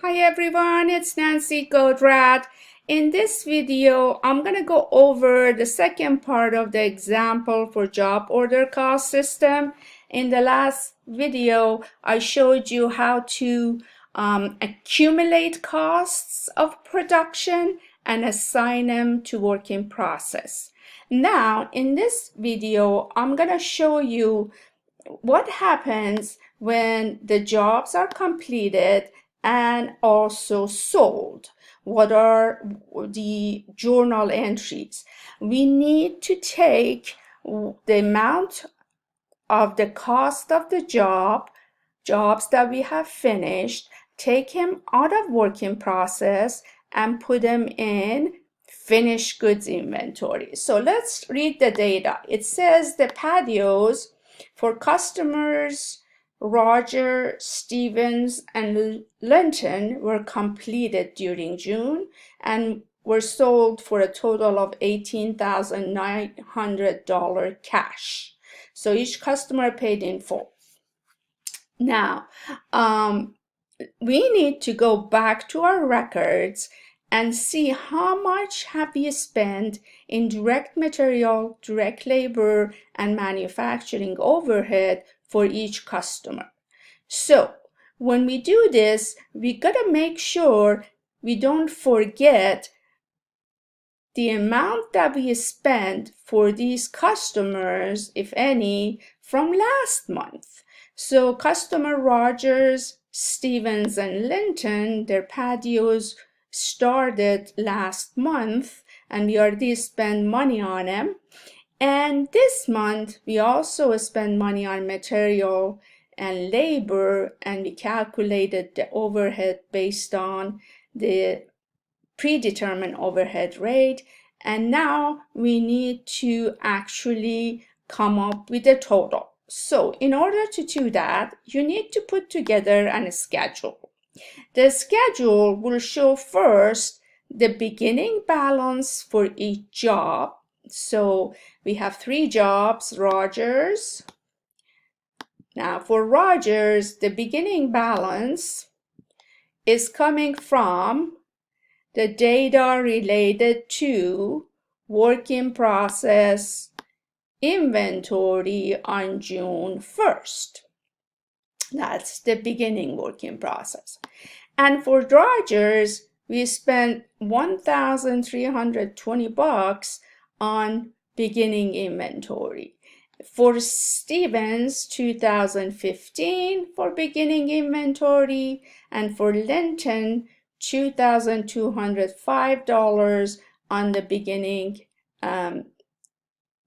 Hi everyone, it's Nancy Godrat. In this video, I'm going to go over the second part of the example for job order cost system. In the last video, I showed you how to accumulate costs of production and assign them to work in process. Now, in this video, I'm going to show you what happens when the jobs are completed and also sold. What are the journal entries? We need to take the amount of the cost of the jobs that we have finished, take them out of work in process and put them in finished goods inventory. So let's read the data. It says the patios for customers Roger, Stevens, and Linton were completed during June and were sold for a total of $18,900 cash. So each customer paid in full. Now, we need to go back to our records and see how much have we spent in direct material, direct labor, and manufacturing overhead for each customer. So when we do this, we gotta make sure we don't forget the amount that we spent for these customers, if any, from last month. So customer Rogers, Stevens, and Linton, their patios started last month and we already spent money on them. And this month we also spent money on material and labor, and we calculated the overhead based on the predetermined overhead rate. And now we need to actually come up with a total. So in order to do that, you need to put together a schedule. The schedule will show first the beginning balance for each job. So we have 3 jobs, Rogers. Now for Rogers, the beginning balance is coming from the data related to work in process inventory on June 1st. That's the beginning work in process. And for Rogers, we spent $1,320 on beginning inventory. For Stevens, 2015 for beginning inventory, and for Linton, $2,205 on the beginning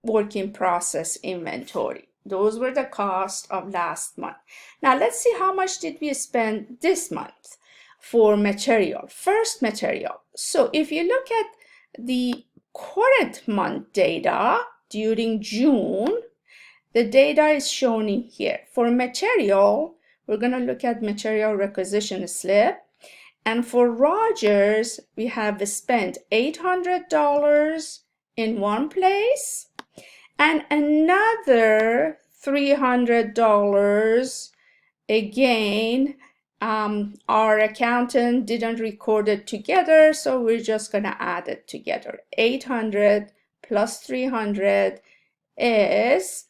work in process inventory. Those were the costs of last month. Now let's see how much did we spend this month for material. First, material. So if you look at the current month data during June, the data is shown in here. For material, we're going to look at material requisition slip. And for Rogers, we have spent $800 in one place and another $300 again. Our accountant didn't record it together, so we're just going to add it together. 800 plus 300 is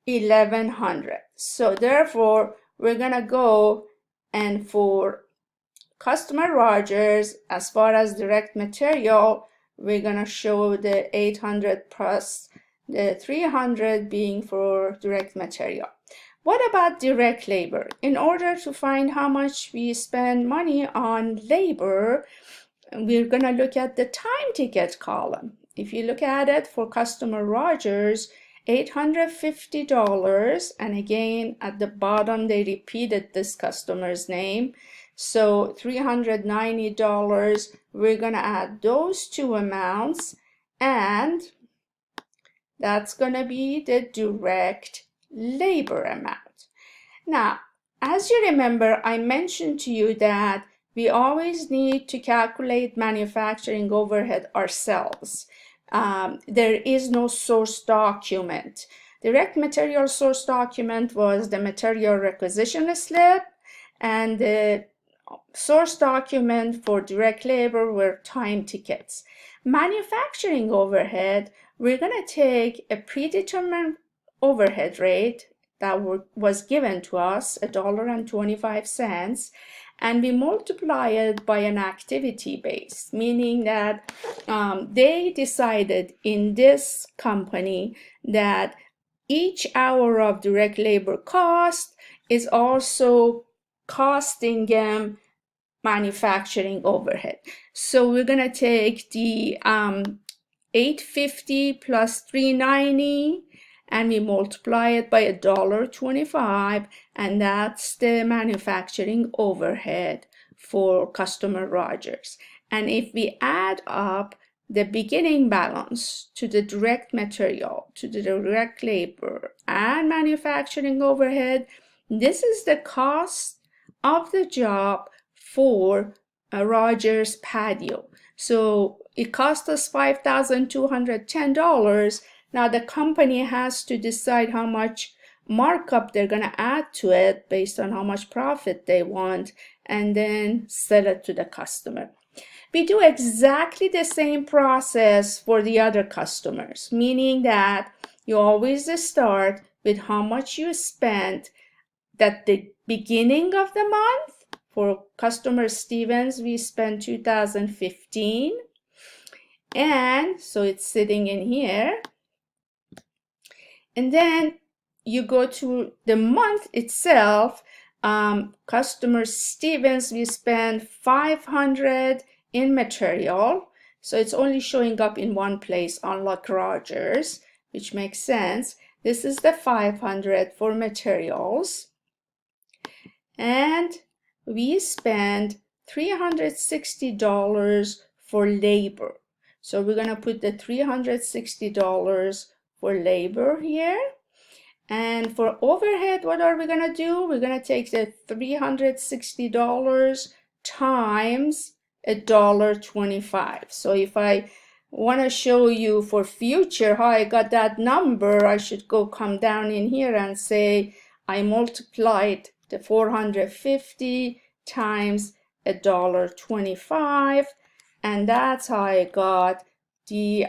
1100. So therefore, we're going to go, and for customer Rogers, as far as direct material, we're going to show the 800 plus the 300 being for direct material. What about direct labor? In order to find how much we spend money on labor, we're going to look at the time ticket column. If you look at it for customer Rogers, $850, and again at the bottom they repeated this customer's name, so $390. We're going to add those two amounts, and that's going to be the direct labor amount. Now, as you remember, I mentioned to you that we always need to calculate manufacturing overhead ourselves. There is no source document. Direct material source document was the material requisition slip and the source document for direct labor were time tickets. Manufacturing overhead, we're going to take a predetermined overhead rate that was given to us, $1.25, and we multiply it by an activity base, meaning that they decided in this company that each hour of direct labor cost is also costing them manufacturing overhead. So we're going to take the 850 plus 390 and we multiply it by $1.25, and that's the manufacturing overhead for customer Rogers. And if we add up the beginning balance to the direct material, to the direct labor and manufacturing overhead, this is the cost of the job for Rogers patio. So it cost us $5,210. Now the company has to decide how much markup they're going to add to it based on how much profit they want, and then sell it to the customer. We do exactly the same process for the other customers, meaning that you always start with how much you spent at the beginning of the month. For customer Stevens, we spent 2015, and so it's sitting in here. And then you go to the month itself. Customer Stevens, we spent 500 in material, so it's only showing up in one place, unlike Rogers, which makes sense. This is the 500 for materials, and we spend $360 for labor. So we're going to put the $360 for labor here. And for overhead, what are we going to do? We're going to take the $360 times $1.25. So if I want to show you for future how I got that number, I should come down in here and say I multiplied the 450 times $1.25, and that's how I got the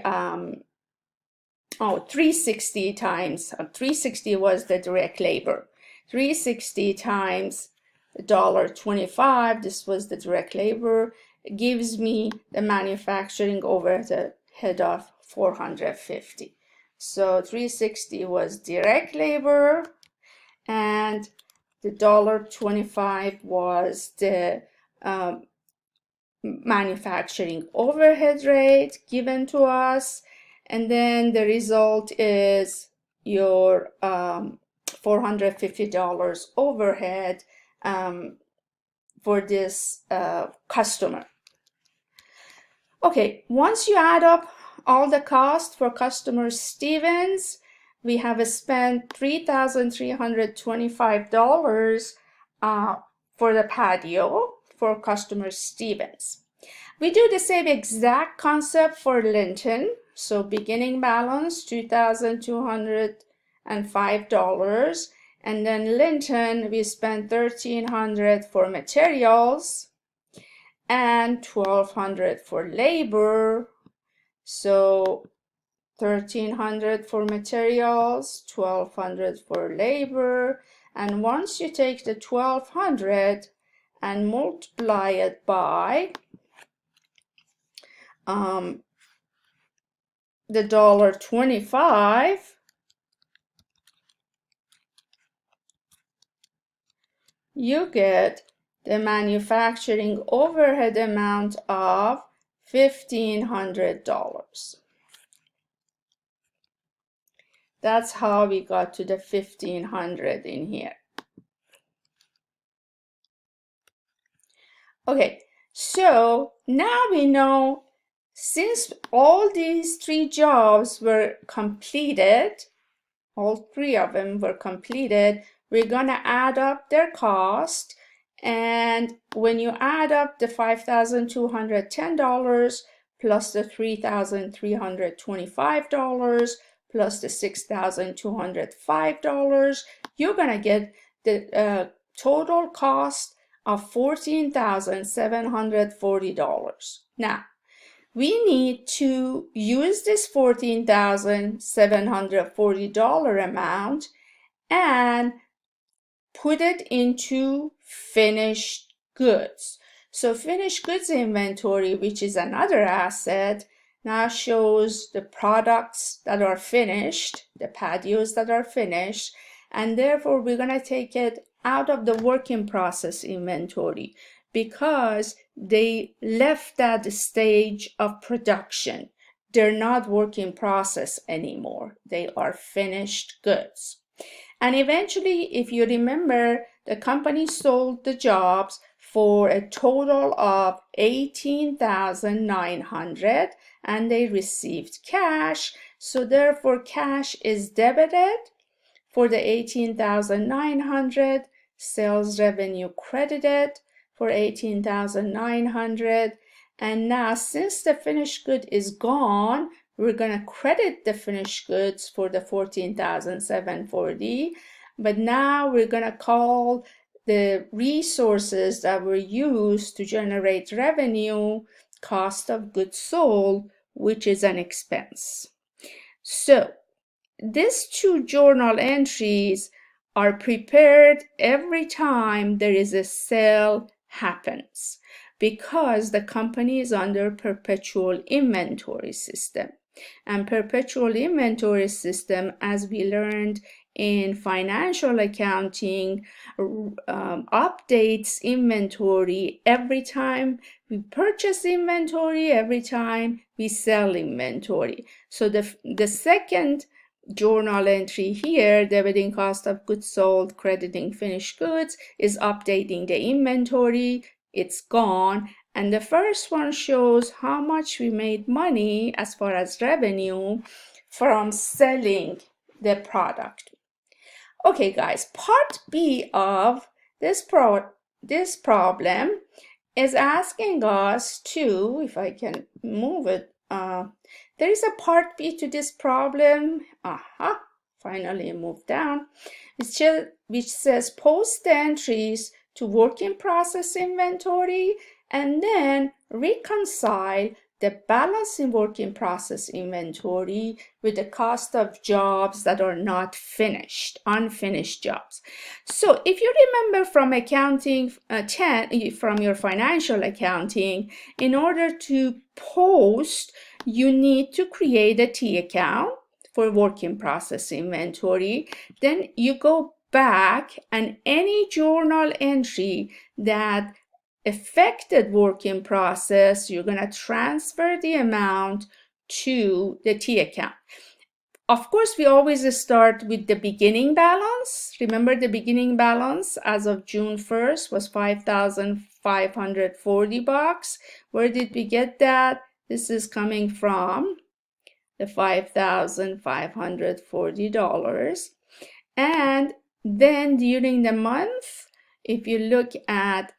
360 times 360 was the direct labor. 360 times $1.25, this was the direct labor, gives me the manufacturing overhead of 450. So 360 was direct labor, and the $1.25 was the manufacturing overhead rate given to us, and then the result is your $450 overhead for this customer. Okay, once you add up all the cost for customer Stevens, we have spent $3,325 for the patio for customer Stevens. We do the same exact concept for Linton. So beginning balance $2,205, and then Linton we spent $1,300 for materials and $1,200 for labor. So $1,300 for materials, $1,200 for labor, and once you take the $1,200 and multiply it by the $1.25, you get the manufacturing overhead amount of $1,500. That's how we got to the 1,500 in here. Okay, so now we know, since all these three jobs were completed, all three of them were completed, we're gonna add up their cost. And when you add up the $5,210 plus the $3,325 plus the $6,205, you're gonna get the total cost of $14,740. Now, we need to use this $14,740 amount and put it into finished goods. So finished goods inventory, which is another asset, now shows the products that are finished, the patios that are finished, and therefore we're going to take it out of the work in process inventory because they left that stage of production. They're not work in process anymore. They are finished goods. And eventually, if you remember, the company sold the jobs for a total of $18,900 and they received cash. So therefore, cash is debited for the $18,900, sales revenue credited for $18,900. And now, since the finished good is gone, we're going to credit the finished goods for the $14,740. But now we're going to call the resources that were used to generate revenue cost of goods sold, which is an expense. So these two journal entries are prepared every time there is a sale happens because the company is under perpetual inventory system. And perpetual inventory system, as we learned in financial accounting, updates inventory every time we purchase inventory, every time we sell inventory. So the second journal entry here, debiting cost of goods sold, crediting finished goods, is updating the inventory. It's gone. And the first one shows how much we made money as far as revenue from selling the product. Okay, guys, part B of this problem is asking us to, if I can move it, there is a part B to this problem. Finally moved down, which says post the entries to work in process inventory and then reconcile the balance in work in process inventory with the cost of jobs that are not finished, unfinished jobs. So if you remember from accounting from your financial accounting, in order to post, you need to create a T account for work in process inventory. Then you go back and any journal entry that affected work in process, you're going to transfer the amount to the T account. Of course, we always start with the beginning balance. Remember, the beginning balance as of June 1st was $5,540. Where did we get that? This is coming from the $5,540. And then during the month, if you look at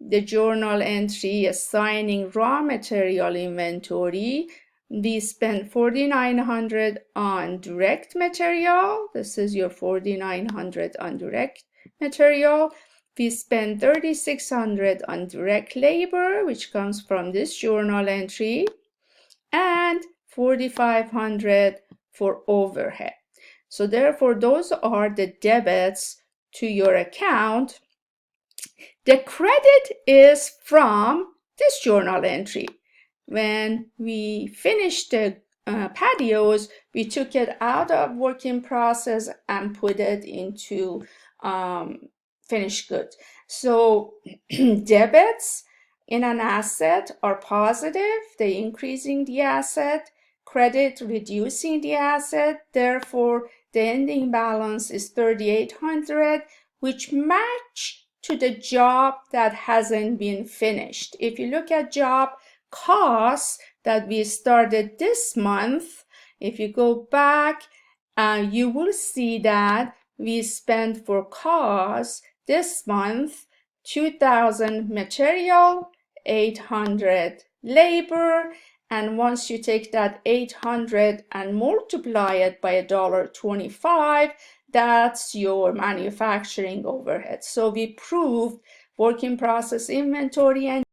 the journal entry assigning raw material inventory, we spent $4,900 on direct material. This is your $4,900 on direct material. We spent $3,600 on direct labor, which comes from this journal entry, and $4,500 for overhead. So therefore, those are the debits to your account. The credit is from this journal entry. When we finished the patios, we took it out of work in process and put it into finished goods. So debits in an asset are positive, they increasing the asset, credit reducing the asset. Therefore, the ending balance is $3,800, which match to the job that hasn't been finished. If you look at job costs that we started this month, if you go back, you will see that we spent for costs this month $2,000 material, $800 labor, and once you take that $800 and multiply it by $1.25, that's your manufacturing overhead. So we proved work in process inventory, and